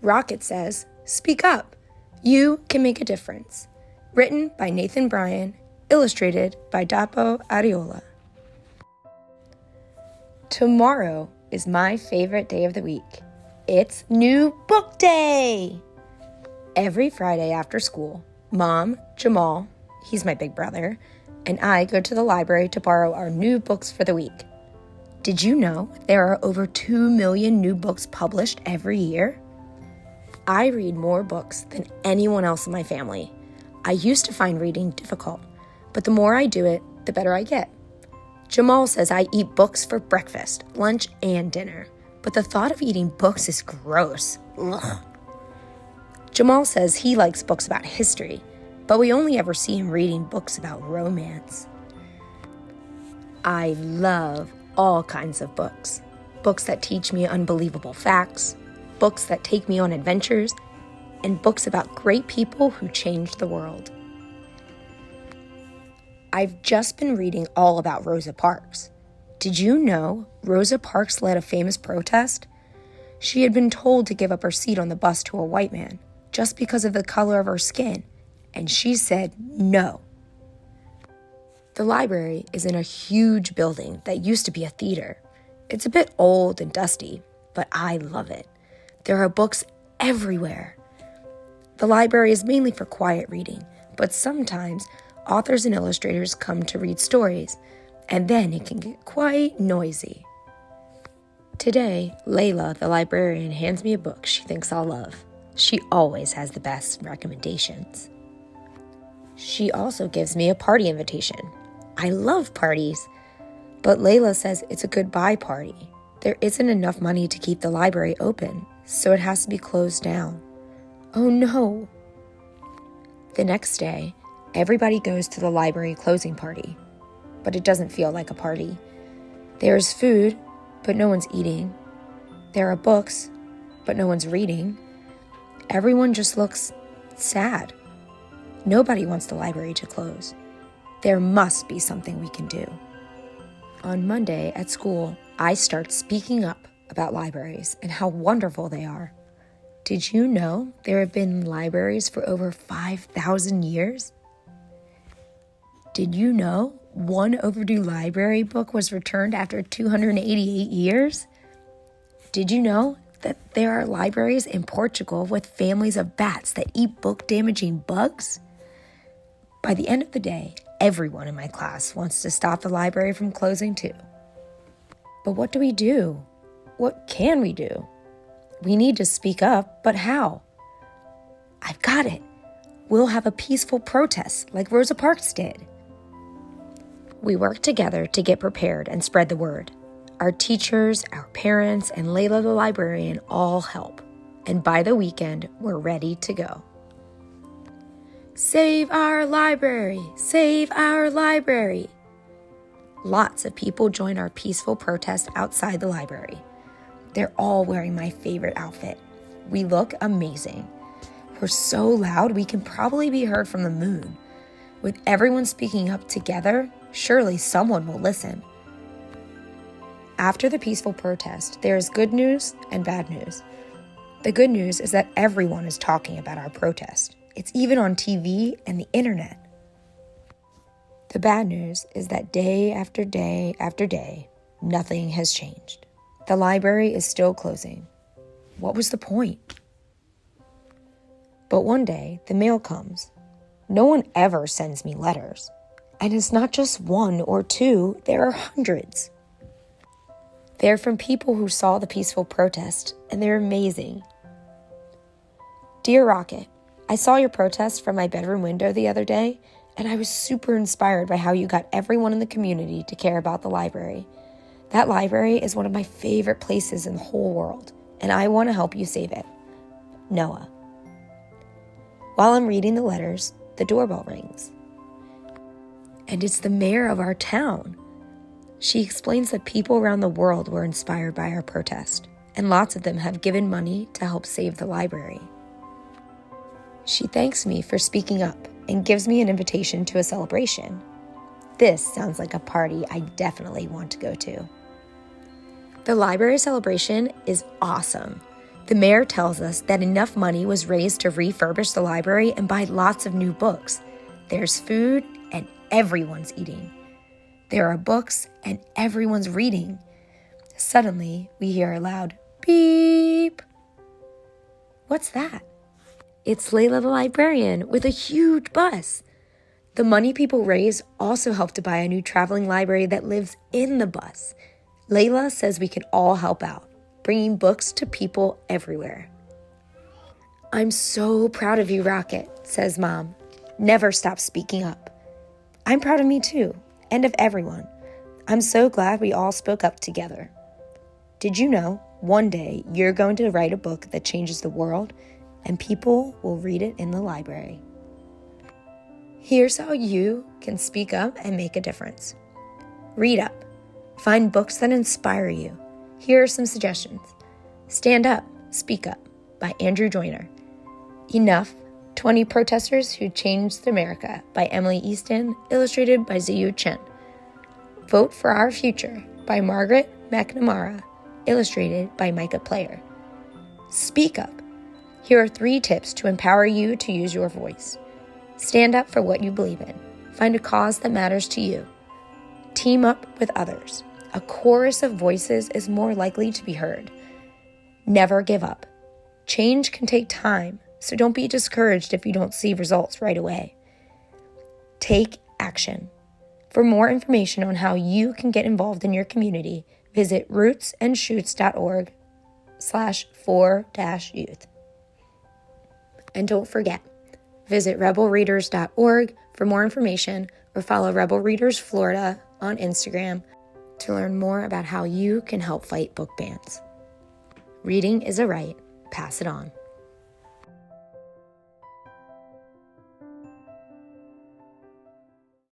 Rocket says, "Speak up. You can make a difference." Written by Nathan Bryon, illustrated by Dapo, Adeola. Tomorrow is my favorite day of the week. It's New Book Day! Every Friday after school, Mom, Jamal, he's my big brother, and I go to the library to borrow our new books for the week. Did you know there are over 2 million new books published every year? I read more books than anyone else in my family. I used to find reading difficult, but the more I do it, the better I get. Jamal says I eat books for breakfast, lunch, and dinner, but the thought of eating books is gross. Ugh. Jamal says he likes books about history, but we only ever see him reading books about romance. I love all kinds of books. Books that teach me unbelievable facts, books that take me on adventures, and books about great people who changed the world. I've just been reading all about Rosa Parks. Did you know Rosa Parks led a famous protest? She had been told to give up her seat on the bus to a white man just because of the color of her skin, and she said no. The library is in a huge building that used to be a theater. It's a bit old and dusty, but I love it. There are books everywhere. The library is mainly for quiet reading, but sometimes authors and illustrators come to read stories, and then it can get quite noisy. Today, Layla, the librarian, hands me a book she thinks I'll love. She always has the best recommendations. She also gives me a party invitation. I love parties, but Layla says it's a goodbye party. There isn't enough money to keep the library open, so it has to be closed down. Oh no! The next day, everybody goes to the library closing party, but it doesn't feel like a party. There's food, but no one's eating. There are books, but no one's reading. Everyone just looks sad. Nobody wants the library to close. There must be something we can do. On Monday at school, I start speaking up about libraries and how wonderful they are. Did you know there have been libraries for over 5,000 years? Did you know one overdue library book was returned after 288 years? Did you know that there are libraries in Portugal with families of bats that eat book-damaging bugs? By the end of the day, everyone in my class wants to stop the library from closing too. But what do we do? What can we do? We need to speak up, but how? I've got it. We'll have a peaceful protest like Rosa Parks did. We work together to get prepared and spread the word. Our teachers, our parents, and Layla the librarian all help. And by the weekend, we're ready to go. Save our library! Save our library! Lots of people join our peaceful protest outside the library. They're all wearing my favorite outfit. We look amazing. We're so loud we can probably be heard from the moon. With everyone speaking up together, surely someone will listen. After the peaceful protest, there is good news and bad news. The good news is that everyone is talking about our protest. It's even on TV and the internet. The bad news is that day after day after day, nothing has changed. The library is still closing. What was the point? But one day, the mail comes. No one ever sends me letters. And it's not just one or two, there are hundreds. They're from people who saw the peaceful protest, and they're amazing. Dear Rocket, I saw your protest from my bedroom window the other day, and I was super inspired by how you got everyone in the community to care about the library. That library is one of my favorite places in the whole world, and I want to help you save it. Noah. While I'm reading the letters, the doorbell rings. And it's the mayor of our town. She explains that people around the world were inspired by our protest, and lots of them have given money to help save the library. She thanks me for speaking up and gives me an invitation to a celebration. This sounds like a party I definitely want to go to. The library celebration is awesome. The mayor tells us that enough money was raised to refurbish the library and buy lots of new books. There's food and everyone's eating. There are books and everyone's reading. Suddenly, we hear a loud beep. What's that? It's Layla the librarian with a huge bus. The money people raise also help to buy a new traveling library that lives in the bus. Layla says we can all help out, bringing books to people everywhere. I'm so proud of you, Rocket, says Mom. Never stop speaking up. I'm proud of me too, and of everyone. I'm so glad we all spoke up together. Did you know one day you're going to write a book that changes the world, and people will read it in the library? Here's how you can speak up and make a difference. Read up. Find books that inspire you. Here are some suggestions. Stand Up, Speak Up by Andrew Joyner. Enough, 20 Protesters Who Changed America by Emily Easton, illustrated by Ziyu Chen. Vote for Our Future by Margaret McNamara, illustrated by Micah Player. Speak Up. Here are 3 tips to empower you to use your voice. Stand up for what you believe in. Find a cause that matters to you. Team up with others. A chorus of voices is more likely to be heard. Never give up. Change can take time, so don't be discouraged if you don't see results right away. Take action. For more information on how you can get involved in your community, visit rootsandshoots.org/4-youth. And don't forget, visit rebelreaders.org for more information, or follow Rebel Readers Florida on Instagram to learn more about how you can help fight book bans. Reading is a right. Pass it on.